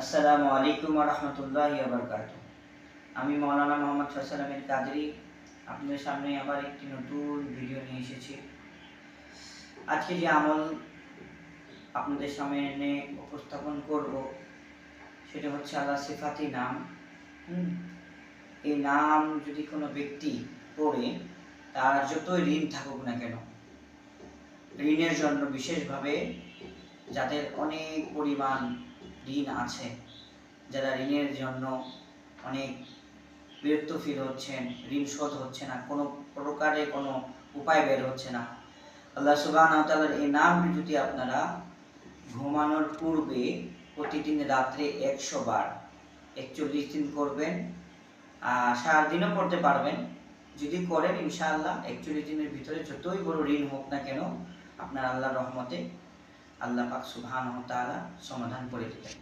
আসসালামু আলাইকুম ওয়া রাহমাতুল্লাহি ওয়া বারাকাতুহু। আমি মাওলানা মোহাম্মদ ফয়সাল আহমেদ কাদরি আপনাদের সামনে আবার একটি নতুন ভিডিও নিয়ে এসেছি। আজকে যে আমল আপনাদের সামনে এনে উপস্থাপন করব সেটা হচ্ছে আল্লাহ সিফাতি নাম। এই নাম যদি কোনো ব্যক্তি পড়ে তার যতই ঋণ থাকুক না কেন, ঋণের জন্য বিশেষভাবে যাদের অনেক পরিমাণ ঋণ আছে, যারা ঋণের জন্য অনেক বিরক্ত ফিল হচ্ছেন, ঋণ শোধ হচ্ছে না, কোনো প্রকারে কোনো উপায় বের হচ্ছে না, আল্লাহ সুবহানাহু ওয়া তাআলার এই নামটি যদি আপনারা ঘুমানোর পূর্বে প্রতিদিন রাত্রে 100 বার 41 দিন করবেন, সারাদিনও করতে পারবেন। যদি করেন ইনশাআল্লাহ 41 দিনের ভিতরে যতই বড় ঋণ হোক না কেন আপনার আল্লাহর রহমতে আল্লাহ পাক সুবহানাহু ওয়া তাআলা সমাধান করে দেবেন।